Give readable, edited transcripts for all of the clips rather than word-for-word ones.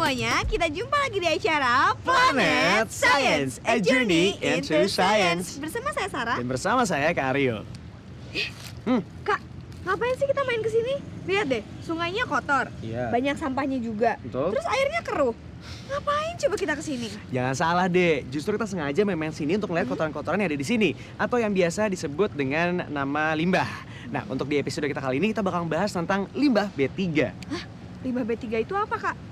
semuanya, kita jumpa lagi di acara Planet Science, a journey into science. Bersama saya Sarah. Dan bersama saya Kak Aryo. Kak, ngapain sih kita main kesini? Lihat deh, sungainya kotor, Iya. banyak sampahnya juga. Betul. Terus airnya keruh. Ngapain coba kita kesini? Jangan salah deh, justru kita sengaja main sini untuk melihat kotoran-kotoran yang ada di sini, atau yang biasa disebut dengan nama limbah. Nah, untuk di episode kita kali ini kita bakal bahas tentang limbah B3. Hah? Limbah B3 itu apa, Kak?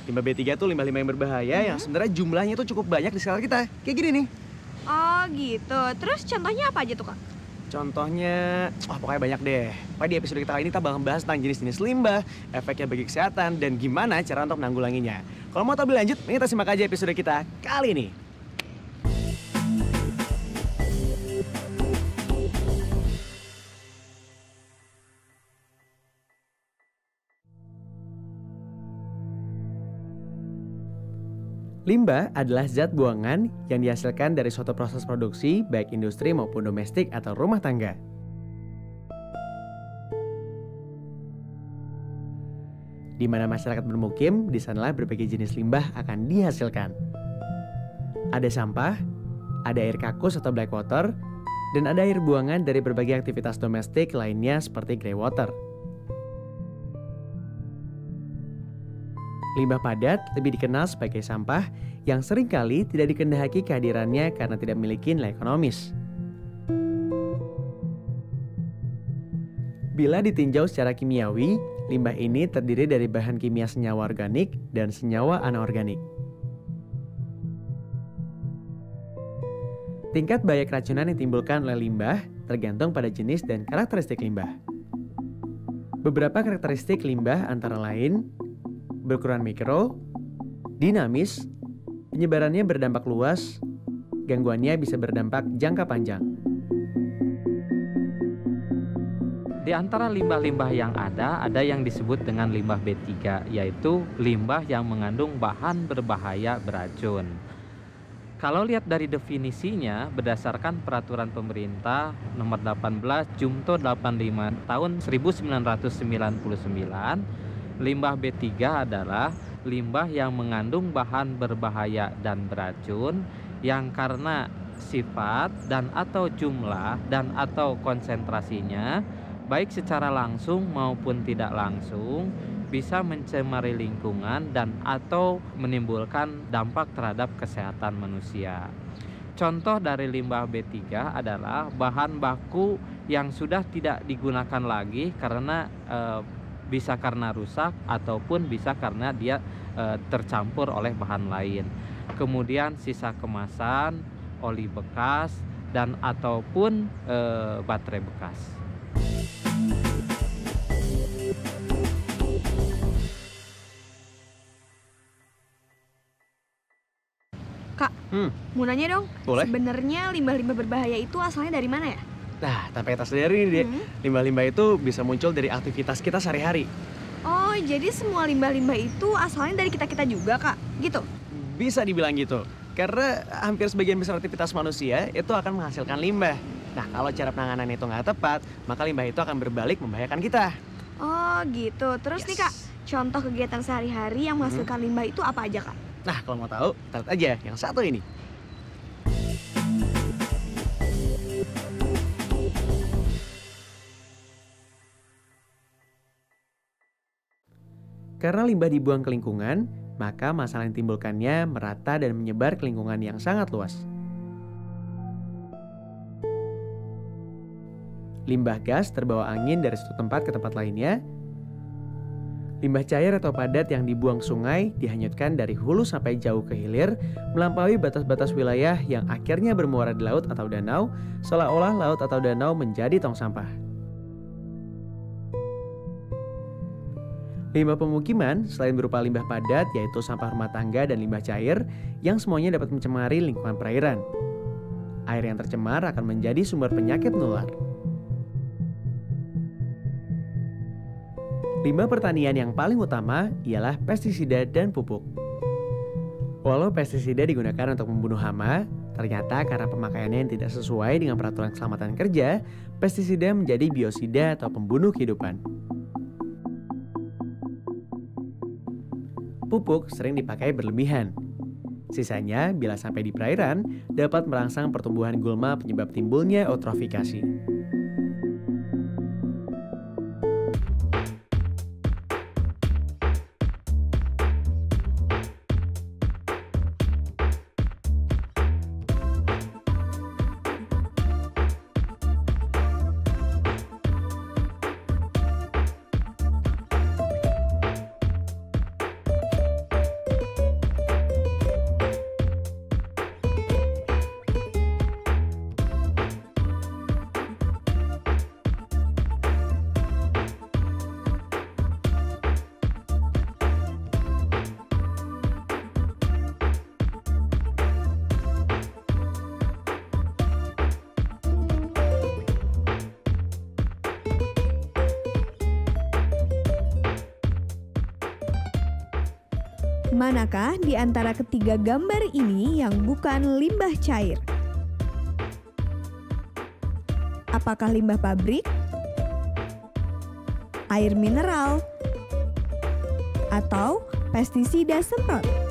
Limbah B3 itu limbah-limbah yang berbahaya yang sebenarnya jumlahnya itu cukup banyak di sekitar kita. Kayak gini nih. Oh gitu, terus contohnya apa aja tuh, Kak? Contohnya, pokoknya banyak deh. Pokoknya di episode kita kali ini kita bakal bahas tentang jenis-jenis limbah, efeknya bagi kesehatan, dan gimana cara untuk menanggulanginya. Kalau mau tahu lebih lanjut, mari kita simak aja episode kita kali ini. Limbah adalah zat buangan yang dihasilkan dari suatu proses produksi, baik industri maupun domestik atau rumah tangga. Di mana masyarakat bermukim, di sanalah berbagai jenis limbah akan dihasilkan. Ada sampah, ada air kakus atau black water, dan ada air buangan dari berbagai aktivitas domestik lainnya seperti grey water. Limbah padat lebih dikenal sebagai sampah yang seringkali tidak dikehendaki kehadirannya karena tidak memiliki nilai ekonomis. Bila ditinjau secara kimiawi, limbah ini terdiri dari bahan kimia senyawa organik dan senyawa anorganik. Tingkat bahaya keracunan yang ditimbulkan oleh limbah tergantung pada jenis dan karakteristik limbah. Beberapa karakteristik limbah antara lain berukuran mikro, dinamis, penyebarannya berdampak luas, gangguannya bisa berdampak jangka panjang. Di antara limbah-limbah yang ada yang disebut dengan limbah B3, yaitu limbah yang mengandung bahan berbahaya beracun. Kalau lihat dari definisinya, berdasarkan peraturan pemerintah nomor 18 Jumto 85 tahun 1999, limbah B3 adalah limbah yang mengandung bahan berbahaya dan beracun yang karena sifat dan atau jumlah dan atau konsentrasinya baik secara langsung maupun tidak langsung bisa mencemari lingkungan dan atau menimbulkan dampak terhadap kesehatan manusia. Contoh dari limbah B3 adalah bahan baku yang sudah tidak digunakan lagi karena bisa karena rusak ataupun bisa karena dia tercampur oleh bahan lain. Kemudian sisa kemasan, oli bekas, dan ataupun baterai bekas. Kak, mau nanya dong, Boleh. sebenarnya limbah-limbah berbahaya itu asalnya dari mana ya? Nah, tanpa kita sadari nih, limbah-limbah itu bisa muncul dari aktivitas kita sehari-hari. Oh, jadi semua limbah-limbah itu asalnya dari kita-kita juga, Kak? Gitu? Bisa dibilang gitu. Karena hampir sebagian besar aktivitas manusia itu akan menghasilkan limbah. Nah, kalau cara penanganan itu nggak tepat, maka limbah itu akan berbalik membahayakan kita. Oh, gitu. Terus nih, Kak, contoh kegiatan sehari-hari yang menghasilkan limbah itu apa aja, Kak? Nah, kalau mau tahu, kita lihat aja yang satu ini. Karena limbah dibuang ke lingkungan, maka masalah yang timbulkannya merata dan menyebar ke lingkungan yang sangat luas. Limbah gas terbawa angin dari satu tempat ke tempat lainnya. Limbah cair atau padat yang dibuang sungai dihanyutkan dari hulu sampai jauh ke hilir, melampaui batas-batas wilayah yang akhirnya bermuara di laut atau danau, seolah-olah laut atau danau menjadi tong sampah. Limbah pemukiman selain berupa limbah padat yaitu sampah rumah tangga dan limbah cair yang semuanya dapat mencemari lingkungan perairan. Air yang tercemar akan menjadi sumber penyakit menular. Limbah pertanian yang paling utama ialah pestisida dan pupuk. Walau pestisida digunakan untuk membunuh hama, ternyata karena pemakaiannya yang tidak sesuai dengan peraturan keselamatan kerja, pestisida menjadi biosida atau pembunuh kehidupan. pupuk sering dipakai berlebihan. Sisanya, bila sampai di perairan, dapat merangsang pertumbuhan gulma penyebab timbulnya eutrofikasi. Manakah di antara ketiga gambar ini yang bukan limbah cair? Apakah limbah pabrik, air mineral, atau pestisida semprot?